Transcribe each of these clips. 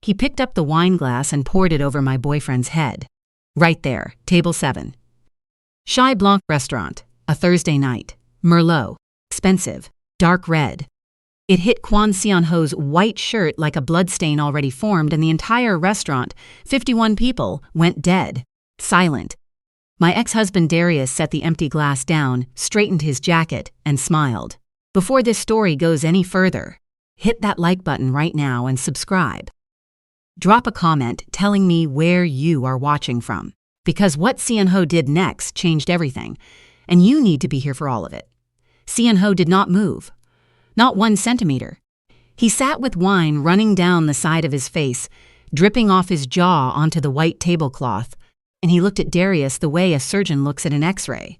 He picked up the wine glass and poured it over my boyfriend's head. Right there, table 7. Chez Blanc restaurant, a Thursday night. Merlot, expensive, dark red. It hit Kwon Seon-ho's white shirt like a bloodstain already formed, and the entire restaurant, 51 people, went dead, silent. My ex-husband Darius set the empty glass down, straightened his jacket, and smiled. Before this story goes any further, hit that like button right now and subscribe. Drop a comment telling me where you are watching from, because what Seon-ho did next changed everything, and you need to be here for all of it. Seon-ho did not move. Not 1 centimeter. He sat with wine running down the side of his face, dripping off his jaw onto the white tablecloth, and he looked at Darius the way a surgeon looks at an X-ray.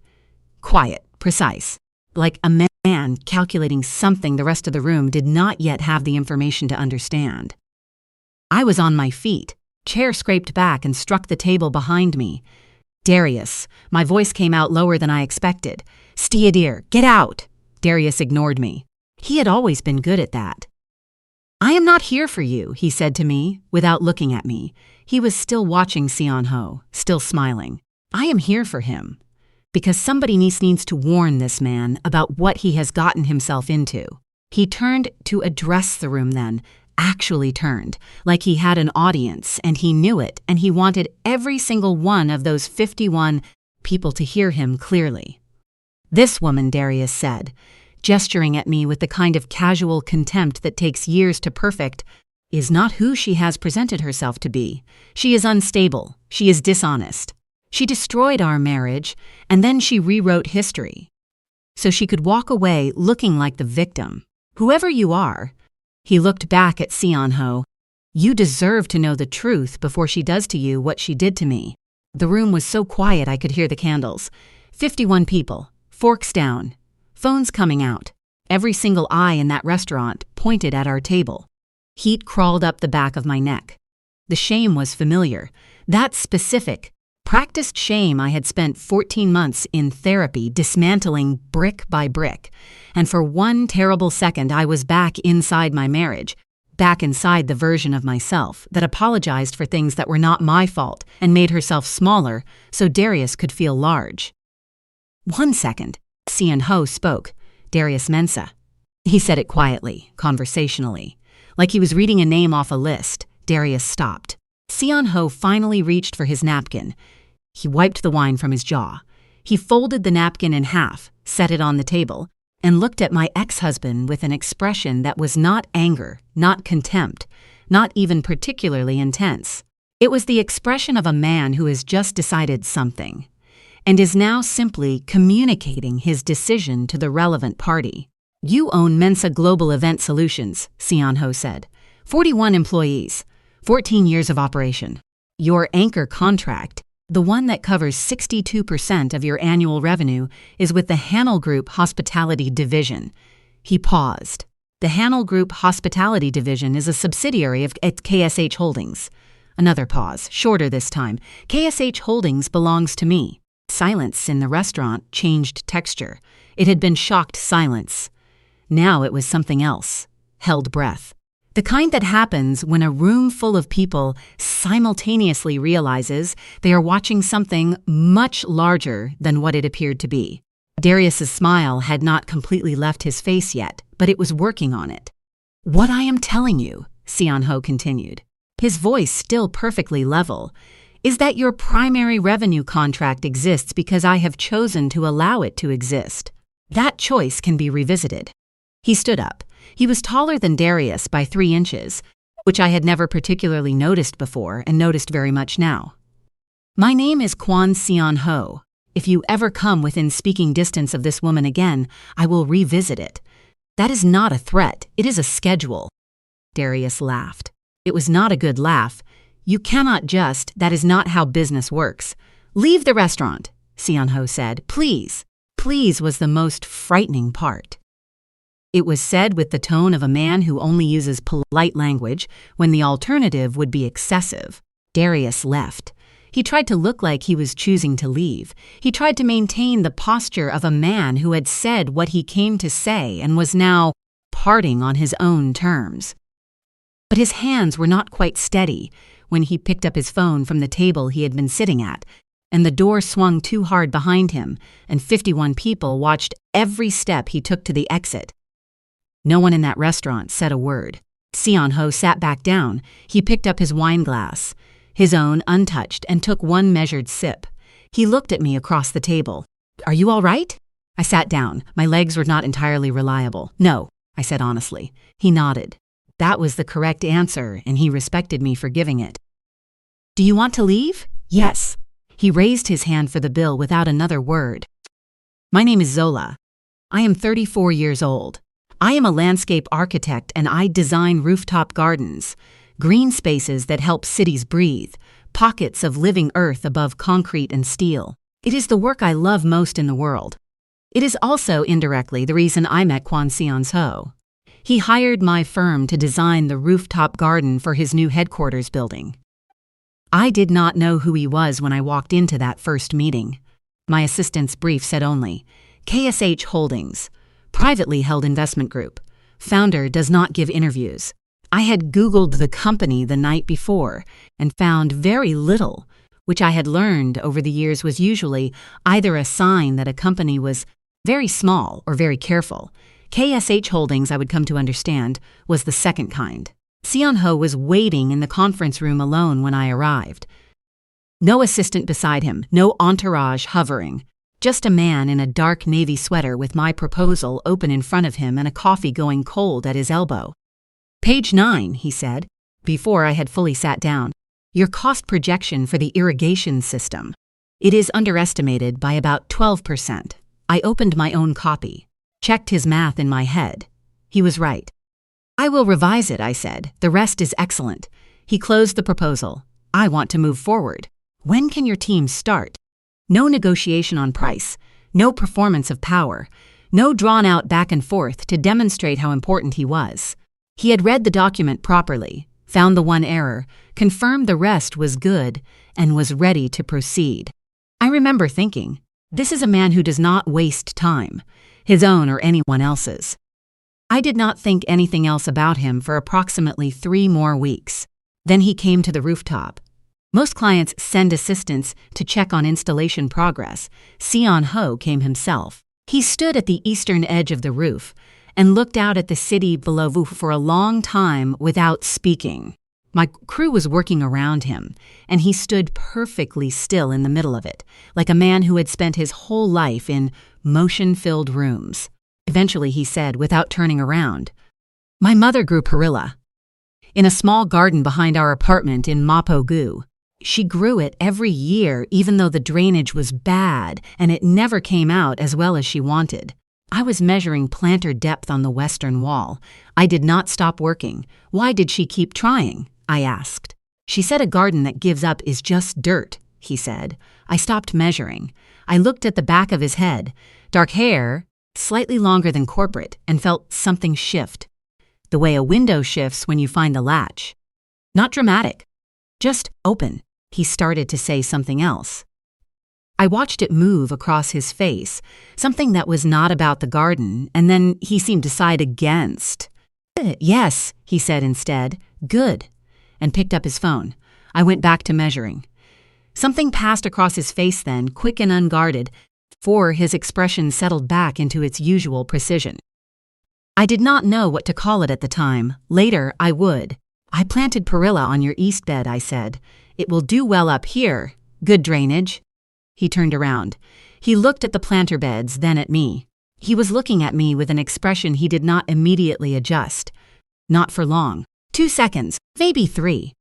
Quiet, precise, like a man calculating something the rest of the room did not yet have the information to understand. I was on my feet, chair scraped back and struck the table behind me. Darius, my voice came out lower than I expected. Steadir, get out! Darius ignored me. He had always been good at that. I am not here for you, he said to me, without looking at me. He was still watching Seon-ho, still smiling. I am here for him, because somebody needs to warn this man about what he has gotten himself into. He turned to address the room then, actually turned, like he had an audience, and he knew it, and he wanted every single one of those 51 people to hear him clearly. This woman, Darius said, gesturing at me with the kind of casual contempt that takes years to perfect, is not who she has presented herself to be. She is unstable. She is dishonest. She destroyed our marriage, and then she rewrote history. So she could walk away looking like the victim. Whoever you are, he looked back at Seon-ho, you deserve to know the truth before she does to you what she did to me. The room was so quiet I could hear the candles. 51 people, forks down, phones coming out. Every single eye in that restaurant pointed at our table. Heat crawled up the back of my neck. The shame was familiar. That specific, practiced shame I had spent 14 months in therapy dismantling brick by brick. And for one terrible second I was back inside my marriage, back inside the version of myself that apologized for things that were not my fault and made herself smaller so Darius could feel large. 1 second, Seon-ho spoke. Darius Mensah. He said it quietly, conversationally. Like he was reading a name off a list, Darius stopped. Seon-ho finally reached for his napkin. He wiped the wine from his jaw. He folded the napkin in half, set it on the table, and looked at my ex-husband with an expression that was not anger, not contempt, not even particularly intense. It was the expression of a man who has just decided something, and is now simply communicating his decision to the relevant party. You own Mensah Global Event Solutions, Seon-ho said. 41 employees, 14 years of operation. Your anchor contract, the one that covers 62% of your annual revenue, is with the Hanel Group Hospitality Division. He paused. The Hanel Group Hospitality Division is a subsidiary of KSH Holdings. Another pause, shorter this time. KSH Holdings belongs to me. Silence in the restaurant changed texture. It had been shocked silence. Now it was something else. Held breath. The kind that happens when a room full of people simultaneously realizes they are watching something much larger than what it appeared to be. Darius's smile had not completely left his face yet, but it was working on it. What I am telling you, Seon-ho continued, his voice still perfectly level, is that your primary revenue contract exists because I have chosen to allow it to exist. That choice can be revisited. He stood up. He was taller than Darius by 3 inches, which I had never particularly noticed before and noticed very much now. My name is Kwon Seon-ho. If you ever come within speaking distance of this woman again, I will revisit it. That is not a threat. It is a schedule. Darius laughed. It was not a good laugh. You cannot just, that is not how business works. Leave the restaurant, Seon-ho said. Please. Please was the most frightening part. It was said with the tone of a man who only uses polite language when the alternative would be excessive. Darius left. He tried to look like he was choosing to leave. He tried to maintain the posture of a man who had said what he came to say and was now parting on his own terms. But his hands were not quite steady when he picked up his phone from the table he had been sitting at, and the door swung too hard behind him, and 51 people watched every step he took to the exit. No one in that restaurant said a word. Seon-ho sat back down. He picked up his wine glass, his own untouched, and took one measured sip. He looked at me across the table. "Are you all right?" I sat down. My legs were not entirely reliable. "No," I said honestly. He nodded. That was the correct answer, and he respected me for giving it. "Do you want to leave?" "Yes." He raised his hand for the bill without another word. "My name is Zola. I am 34 years old. I am a landscape architect and I design rooftop gardens, green spaces that help cities breathe, pockets of living earth above concrete and steel. It is the work I love most in the world. It is also indirectly the reason I met Kwon Seon-ho. He hired my firm to design the rooftop garden for his new headquarters building. I did not know who he was when I walked into that first meeting. My assistant's brief said only, KSH Holdings, privately held investment group. Founder does not give interviews. I had Googled the company the night before and found very little, which I had learned over the years was usually either a sign that a company was very small or very careful. KSH Holdings, I would come to understand, was the second kind. Seon-ho was waiting in the conference room alone when I arrived. No assistant beside him, no entourage hovering. Just a man in a dark navy sweater with my proposal open in front of him and a coffee going cold at his elbow. "Page 9, he said, before I had fully sat down. "Your cost projection for the irrigation system. It is underestimated by about 12%. I opened my own copy, checked his math in my head. He was right. "I will revise it," I said. "The rest is excellent." He closed the proposal. "I want to move forward. When can your team start?" No negotiation on price, no performance of power, no drawn-out back and forth to demonstrate how important he was. He had read the document properly, found the one error, confirmed the rest was good, and was ready to proceed. I remember thinking, this is a man who does not waste time, his own or anyone else's. I did not think anything else about him for approximately 3 more weeks. Then he came to the rooftop. Most clients send assistants to check on installation progress. Seon-ho came himself. He stood at the eastern edge of the roof and looked out at the city below for a long time without speaking. My crew was working around him, and he stood perfectly still in the middle of it, like a man who had spent his whole life in motion-filled rooms. Eventually he said, without turning around, "My mother grew perilla in a small garden behind our apartment in Mapo-gu. She grew it every year even though the drainage was bad and it never came out as well as she wanted. I was measuring planter depth on the western wall. I did not stop working. Why did she keep trying?" I asked. "She said a garden that gives up is just dirt," he said. I stopped measuring. I looked at the back of his head, dark hair, slightly longer than corporate, and felt something shift. The way a window shifts when you find the latch. Not dramatic, just open. He started to say something else. I watched it move across his face, something that was not about the garden, and then he seemed to side against. "Yes," he said instead. "Good," and picked up his phone. I went back to measuring. Something passed across his face then, quick and unguarded, for his expression settled back into its usual precision. I did not know what to call it at the time. Later, I would. "I planted perilla on your east bed," I said. "It will do well up here. Good drainage." He turned around. He looked at the planter beds, then at me. He was looking at me with an expression he did not immediately adjust. Not for long. 2 seconds, maybe 3.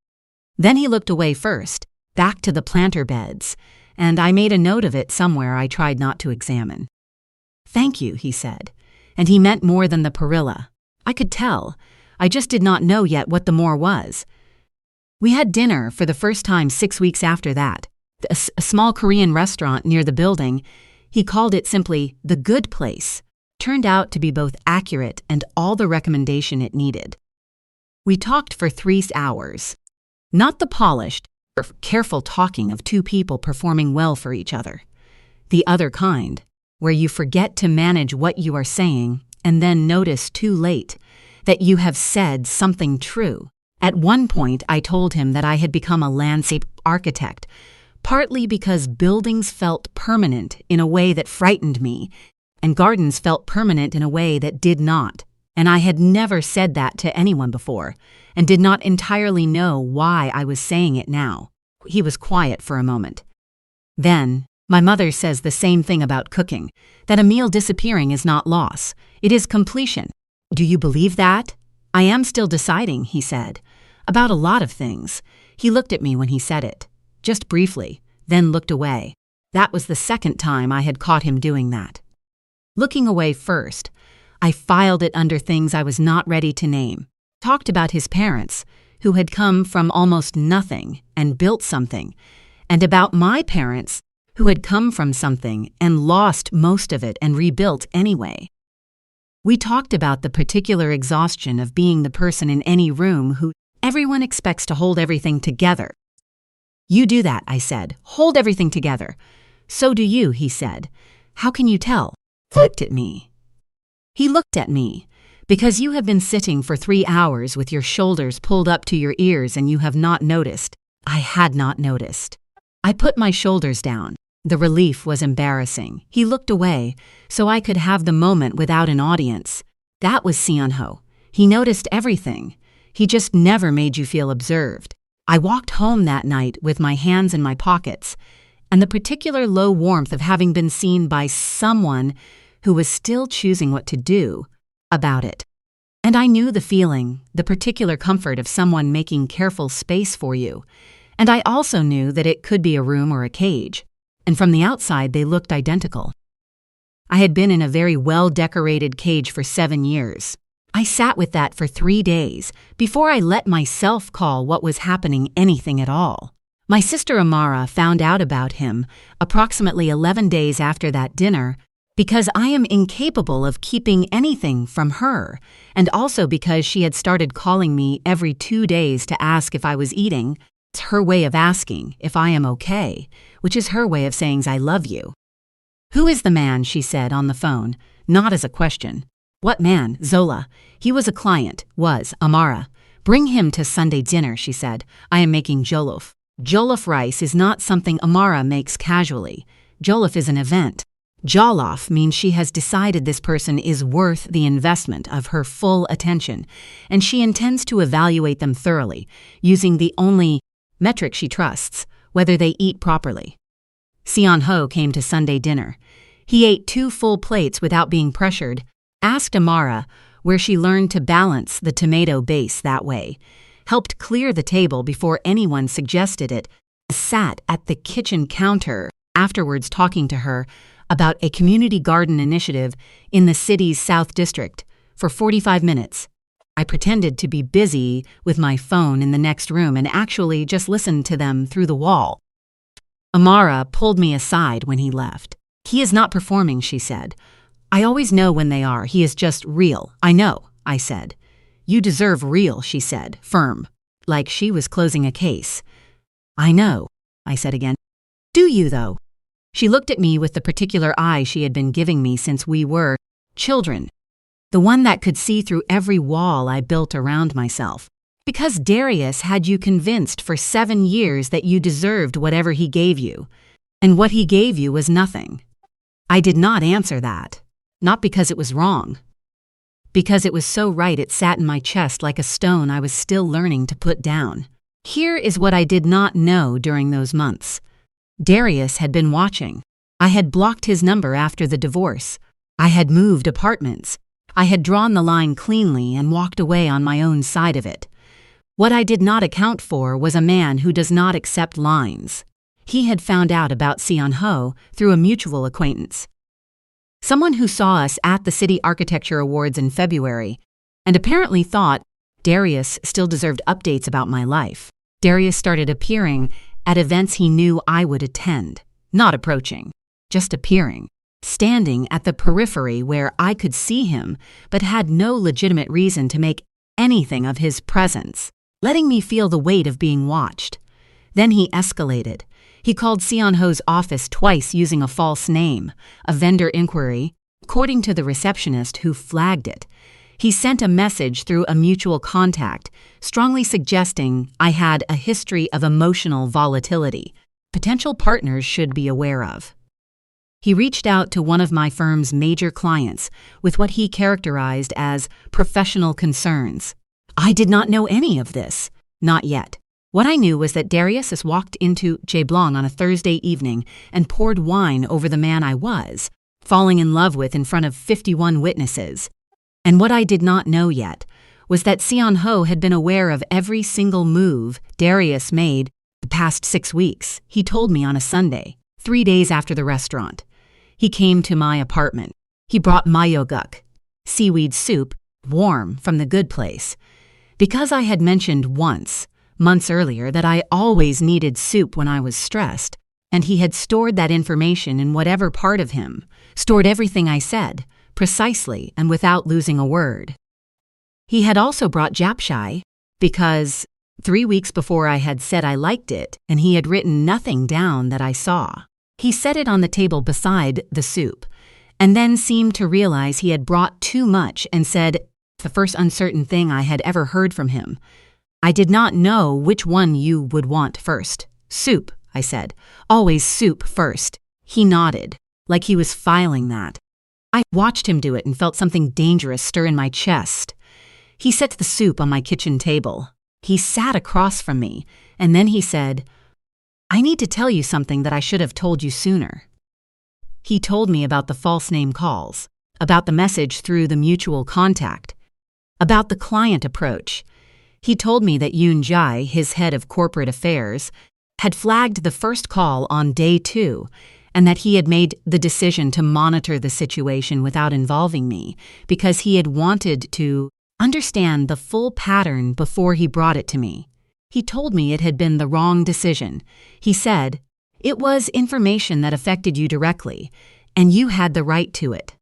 Then he looked away first, back to the planter beds, and I made a note of it somewhere I tried not to examine. "Thank you," he said, and he meant more than the perilla. I could tell. I just did not know yet what the more was. We had dinner for the first time 6 weeks after that. A small Korean restaurant near the building. He called it simply the good place. Turned out to be both accurate and all the recommendation it needed. We talked for 3 hours. Not the polished, careful talking of 2 people performing well for each other. The other kind, where you forget to manage what you are saying and then notice too late that you have said something true. At one point, I told him that I had become a landscape architect, partly because buildings felt permanent in a way that frightened me, and gardens felt permanent in a way that did not. And I had never said that to anyone before, and did not entirely know why I was saying it now. He was quiet for a moment. Then, my mother says the same thing about cooking, that a meal disappearing is not loss, it is completion. Do you believe that? I am still deciding, he said, about a lot of things. He looked at me when he said it, just briefly, then looked away. That was the second time I had caught him doing that. Looking away first, I filed it under things I was not ready to name. Talked about his parents, who had come from almost nothing and built something, and about my parents, who had come from something and lost most of it and rebuilt anyway. We talked about the particular exhaustion of being the person in any room who everyone expects to hold everything together. You do that, I said. Hold everything together. So do you, he said. How can you tell? Looked at me. He looked at me. Because you have been sitting for 3 hours with your shoulders pulled up to your ears and you have not noticed. I had not noticed. I put my shoulders down. The relief was embarrassing. He looked away, so I could have the moment without an audience. That was Seon-ho. He noticed everything. He just never made you feel observed. I walked home that night with my hands in my pockets, and the particular low warmth of having been seen by someone who was still choosing what to do about it. And I knew the feeling, the particular comfort of someone making careful space for you. And I also knew that it could be a room or a cage, and from the outside they looked identical. I had been in a very well-decorated cage for 7 years. I sat with that for 3 days before I let myself call what was happening anything at all. My sister Amara found out about him approximately 11 days after that dinner because I am incapable of keeping anything from her, and also because she had started calling me every 2 days to ask if I was eating. It's her way of asking if I am okay, which is her way of saying I love you. Who is the man, she said on the phone, not as a question. What man? Zola. He was a client, was, Amara. Bring him to Sunday dinner, she said. I am making jollof. Jollof rice is not something Amara makes casually. Jollof is an event. Jollof means she has decided this person is worth the investment of her full attention, and she intends to evaluate them thoroughly, using the only metric she trusts, whether they eat properly. Seon-ho came to Sunday dinner. He ate 2 full plates without being pressured, asked Amara where she learned to balance the tomato base that way, helped clear the table before anyone suggested it, sat at the kitchen counter afterwards talking to her about a community garden initiative in the city's South District for 45 minutes. I pretended to be busy with my phone in the next room and actually just listened to them through the wall. Amara pulled me aside when he left. He is not performing, she said. I always know when they are. He is just real. I know, I said. You deserve real, she said, firm, like she was closing a case. I know, I said again. Do you, though? She looked at me with the particular eye she had been giving me since we were children, the one that could see through every wall I built around myself. Because Darius had you convinced for 7 years that you deserved whatever he gave you, and what he gave you was nothing. I did not answer that, not because it was wrong. Because it was so right it sat in my chest like a stone I was still learning to put down. Here is what I did not know during those months. Darius had been watching. I had blocked his number after the divorce. I had moved apartments. I had drawn the line cleanly and walked away on my own side of it. What I did not account for was a man who does not accept lines. He had found out about Seon-ho through a mutual acquaintance. Someone who saw us at the City Architecture Awards in February and apparently thought Darius still deserved updates about my life. Darius started appearing at events he knew I would attend, not approaching, just appearing, standing at the periphery where I could see him but had no legitimate reason to make anything of his presence, letting me feel the weight of being watched. Then he escalated. He called Seon-ho's office twice using a false name, a vendor inquiry, according to the receptionist who flagged it. He sent a message through a mutual contact, strongly suggesting I had a history of emotional volatility potential partners should be aware of. He reached out to one of my firm's major clients with what he characterized as professional concerns. I did not know any of this. Not yet. What I knew was that Darius has walked into J. Blanc on a Thursday evening and poured wine over the man I was, falling in love with in front of 51 witnesses. And what I did not know yet was that Seon Ho had been aware of every single move Darius made the past 6 weeks. He told me on a Sunday, 3 days after the restaurant. He came to my apartment. He brought mayoguk, seaweed soup, warm from the good place. Because I had mentioned once, months earlier, that I always needed soup when I was stressed, and he had stored that information in whatever part of him, stored everything I said, precisely and without losing a word. He had also brought japchae because 3 weeks before I had said I liked it, and he had written nothing down that I saw. He set it on the table beside the soup, and then seemed to realize he had brought too much and said, the first uncertain thing I had ever heard from him, I did not know which one you would want first. Soup, I said. Always soup first. He nodded, like he was filing that. I watched him do it and felt something dangerous stir in my chest. He set the soup on my kitchen table. He sat across from me, and then he said, I need to tell you something that I should have told you sooner. He told me about the false name calls, about the message through the mutual contact, about the client approach. He told me that Yoon Jae, his head of corporate affairs, had flagged the first call on day 2, and that he had made the decision to monitor the situation without involving me because he had wanted to understand the full pattern before he brought it to me. He told me it had been the wrong decision. He said, it was information that affected you directly, and you had the right to it.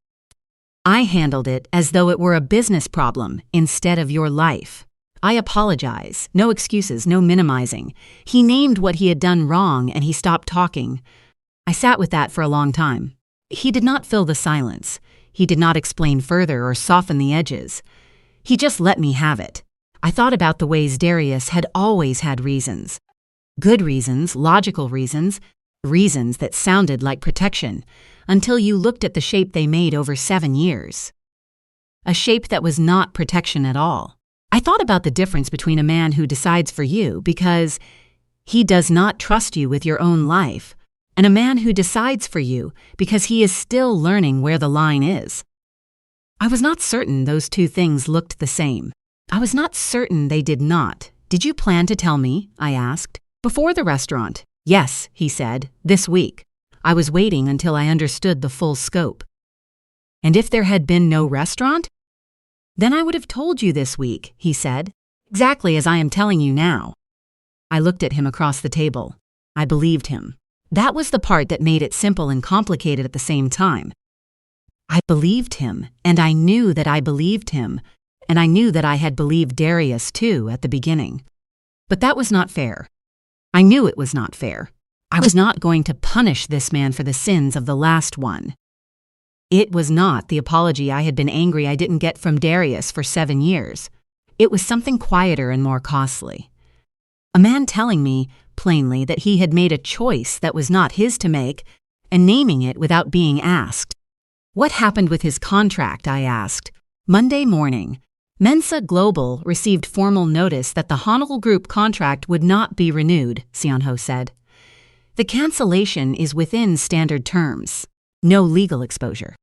I handled it as though it were a business problem instead of your life. I apologize. No excuses, no minimizing. He named what he had done wrong and he stopped talking. I sat with that for a long time. He did not fill the silence. He did not explain further or soften the edges. He just let me have it. I thought about the ways Darius had always had reasons. Good reasons, logical reasons, reasons that sounded like protection, until you looked at the shape they made over 7 years. A shape that was not protection at all. I thought about the difference between a man who decides for you because he does not trust you with your own life, and a man who decides for you because he is still learning where the line is. I was not certain those two things looked the same. I was not certain they did not. Did you plan to tell me? I asked. Before the restaurant. Yes, he said, this week. I was waiting until I understood the full scope. And if there had been no restaurant? Then I would have told you this week, he said, exactly as I am telling you now. I looked at him across the table. I believed him. That was the part that made it simple and complicated at the same time. I believed him, and I knew that I believed him, and I knew that I had believed Darius too at the beginning. But that was not fair. I knew it was not fair. I was not going to punish this man for the sins of the last one. It was not the apology I had been angry I didn't get from Darius for 7 years. It was something quieter and more costly. A man telling me, plainly, that he had made a choice that was not his to make, and naming it without being asked. What happened with his contract, I asked. Monday morning, Mensa Global received formal notice that the Honol Group contract would not be renewed, Seon-ho said. The cancellation is within standard terms. No legal exposure.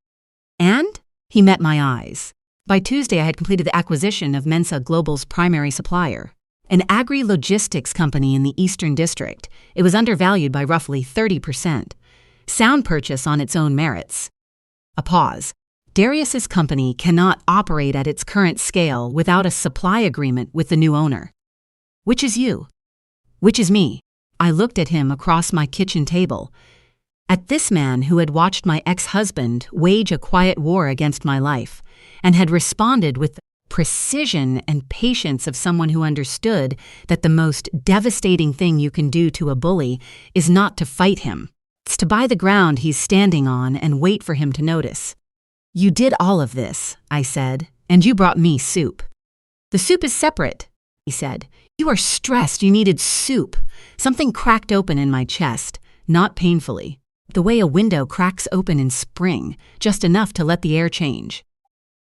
And? He met my eyes. By Tuesday, I had completed the acquisition of Mensa Global's primary supplier, an agri-logistics company in the Eastern District. It was undervalued by roughly 30%. Sound purchase on its own merits. A pause. Darius's company cannot operate at its current scale without a supply agreement with the new owner. Which is you? Which is me? I looked at him across my kitchen table. At this man who had watched my ex-husband wage a quiet war against my life and had responded with the precision and patience of someone who understood that the most devastating thing you can do to a bully is not to fight him. It's to buy the ground he's standing on and wait for him to notice. You did all of this, I said, And you brought me soup. The soup is separate, he said. You are stressed. You needed soup. Something cracked open in my chest, not painfully. The way a window cracks open in spring, just enough to let the air change.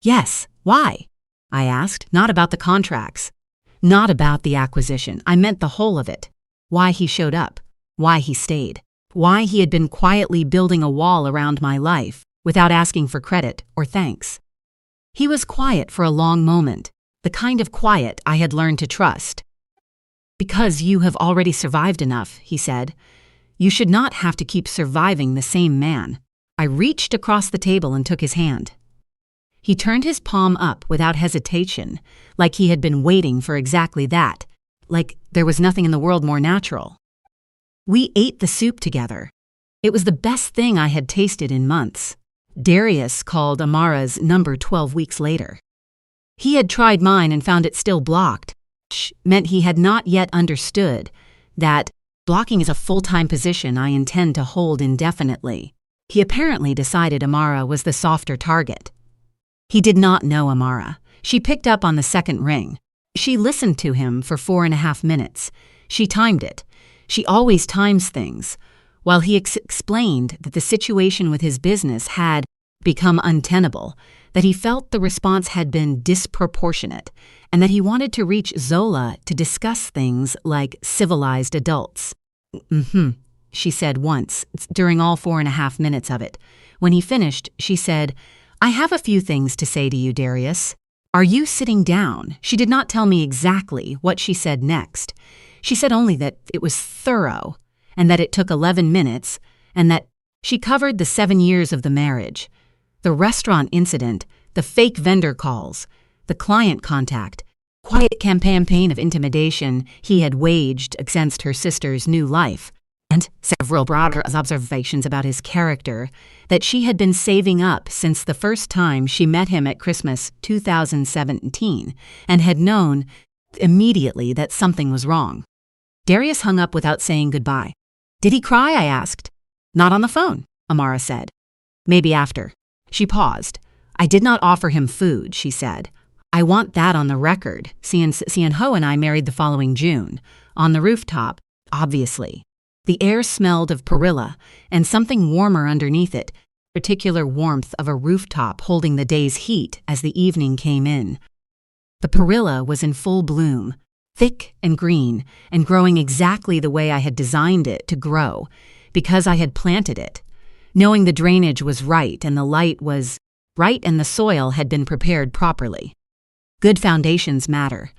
Yes, why? I asked, not about the contracts. Not about the acquisition. I meant the whole of it. Why he showed up. Why he stayed. Why he had been quietly building a wall around my life without asking for credit or thanks. He was quiet for a long moment, the kind of quiet I had learned to trust. Because you have already survived enough, he said. You should not have to keep surviving the same man. I reached across the table and took his hand. He turned his palm up without hesitation, like he had been waiting for exactly that, like there was nothing in the world more natural. We ate the soup together. It was the best thing I had tasted in months. Darius called Amara's number 12 weeks later. He had tried mine and found it still blocked, which meant he had not yet understood that blocking is a full-time position I intend to hold indefinitely. He apparently decided Amara was the softer target. He did not know Amara. She picked up on the second ring. She listened to him for 4.5 minutes. She timed it. She always times things. While he explained that the situation with his business had become untenable, that he felt the response had been disproportionate, and that he wanted to reach Zola to discuss things like civilized adults. She said once, during all 4.5 minutes of it. When he finished, she said, I have a few things to say to you, Darius. Are you sitting down? She did not tell me exactly what she said next. She said only that it was thorough, and that it took 11 minutes, and that she covered the 7 years of the marriage, the restaurant incident, the fake vendor calls, the client contact, quiet campaign of intimidation he had waged against her sister's new life, and several broader observations about his character that she had been saving up since the first time she met him at Christmas 2017 and had known immediately that something was wrong. Darius hung up without saying goodbye. Did he cry? I asked. Not on the phone, Amara said. Maybe after. She paused. I did not offer him food, she said. I want that on the record. Cian Ho and I married the following June. On the rooftop, obviously. The air smelled of perilla and something warmer underneath it, particular warmth of a rooftop holding the day's heat as the evening came in. The perilla was in full bloom, thick and green, and growing exactly the way I had designed it to grow, because I had planted it, knowing the drainage was right and the light was right and the soil had been prepared properly. Good foundations matter.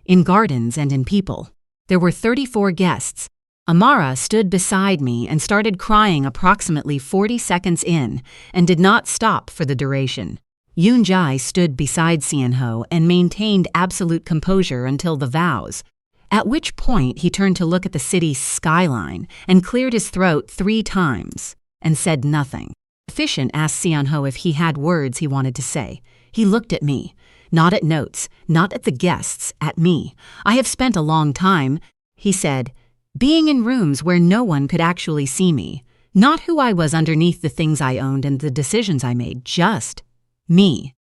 In gardens and in people. There were 34 guests. Amara stood beside me and started crying approximately 40 seconds in and did not stop for the duration. Yoon Jai stood beside Cian Ho and maintained absolute composure until the vows, at which point he turned to look at the city's skyline and cleared his throat 3 times and said nothing. Efficient asked Cian Ho if he had words he wanted to say. He looked at me, not at notes, not at the guests, at me. I have spent a long time, he said, being in rooms where no one could actually see me, not who I was underneath the things I owned and the decisions I made, just me.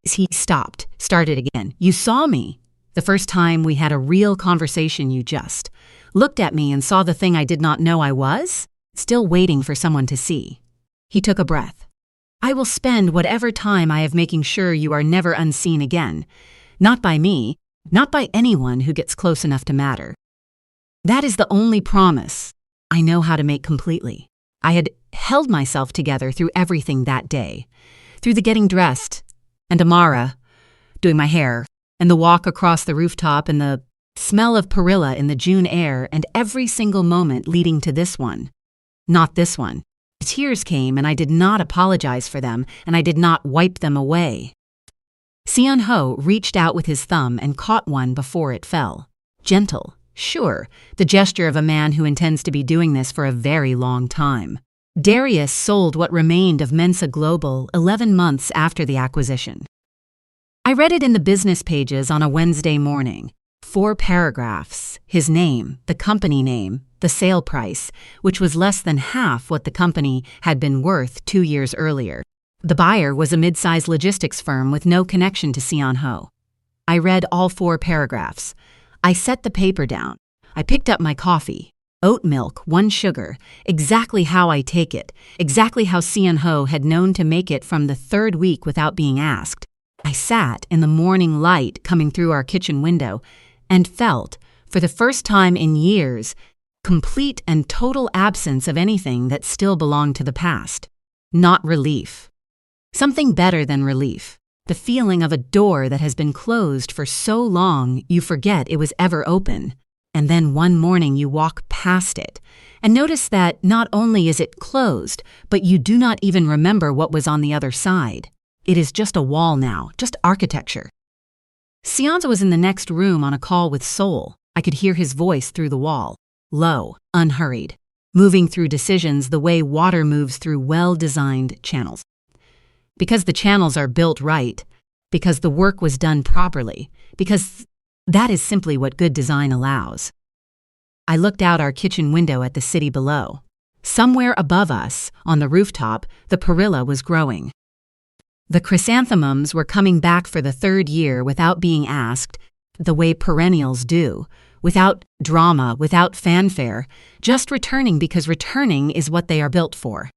He stopped, started again. You saw me. The first time we had a real conversation, you just looked at me and saw the thing I did not know I was, still waiting for someone to see. He took a breath. I will spend whatever time I have making sure you are never unseen again. Not by me, not by anyone who gets close enough to matter. That is the only promise I know how to make completely. I had held myself together through everything that day, through the getting dressed, and Amara doing my hair, and the walk across the rooftop, and the smell of perilla in the June air, and every single moment leading to this one. Not this one. The tears came, and I did not apologize for them, and I did not wipe them away. Cian Ho reached out with his thumb and caught one before it fell. Gentle. Sure, the gesture of a man who intends to be doing this for a very long time. Darius sold what remained of Mensa Global 11 months after the acquisition. I read it in the business pages on a Wednesday morning. 4 paragraphs, his name, the company name, the sale price, which was less than half what the company had been worth 2 years earlier. The buyer was a mid-sized logistics firm with no connection to Seon-ho. I read all 4 paragraphs. I set the paper down. I picked up my coffee. Oat milk, 1 sugar, exactly how I take it, exactly how Seon-ho had known to make it from the 3rd week without being asked. I sat in the morning light coming through our kitchen window and felt, for the first time in years, complete and total absence of anything that still belonged to the past. Not relief. Something better than relief. The feeling of a door that has been closed for so long you forget it was ever open. And then one morning you walk past it and notice that not only is it closed, but you do not even remember what was on the other side. It is just a wall now, just architecture. Seon was in the next room on a call with Seoul. I could hear his voice through the wall, low, unhurried, moving through decisions the way water moves through well-designed channels. Because the channels are built right, because the work was done properly, because that is simply what good design allows. I looked out our kitchen window at the city below. Somewhere above us, on the rooftop, the perilla was growing. The chrysanthemums were coming back for the 3rd year without being asked, the way perennials do, without drama, without fanfare, just returning because returning is what they are built for.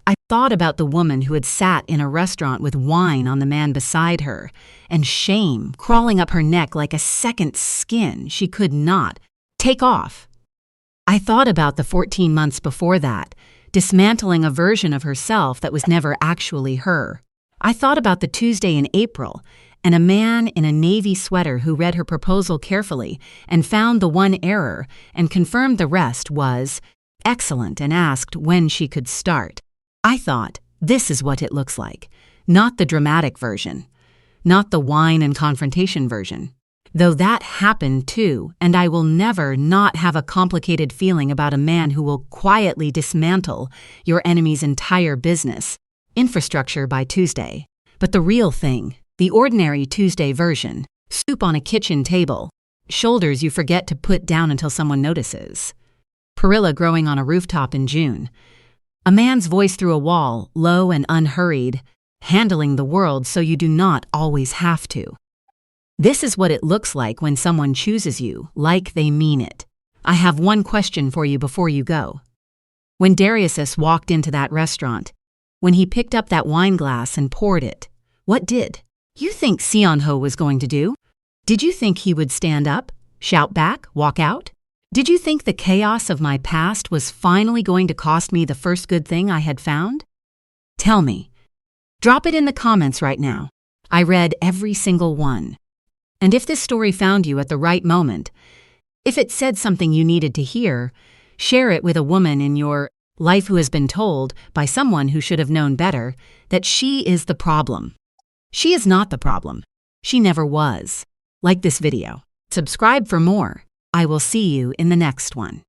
I thought about the woman who had sat in a restaurant with wine on the man beside her, and shame crawling up her neck like a second skin she could not take off. I thought about the 14 months before that, dismantling a version of herself that was never actually her. I thought about the Tuesday in April, and a man in a navy sweater who read her proposal carefully and found the one error and confirmed the rest was excellent and asked when she could start. I thought, this is what it looks like, not the dramatic version, not the whine and confrontation version. Though that happened too, and I will never not have a complicated feeling about a man who will quietly dismantle your enemy's entire business, infrastructure by Tuesday. But the real thing, the ordinary Tuesday version, soup on a kitchen table, shoulders you forget to put down until someone notices, perilla growing on a rooftop in June, a man's voice through a wall, low and unhurried, handling the world so you do not always have to. This is what it looks like when someone chooses you, like they mean it. I have one question for you before you go. When Darius walked into that restaurant, when he picked up that wine glass and poured it, what did you think Seon-ho was going to do? Did you think he would stand up, shout back, walk out? Did you think the chaos of my past was finally going to cost me the first good thing I had found? Tell me. Drop it in the comments right now. I read every single one. And if this story found you at the right moment, if it said something you needed to hear, share it with a woman in your life who has been told by someone who should have known better that she is the problem. She is not the problem. She never was. Like this video. Subscribe for more. I will see you in the next one.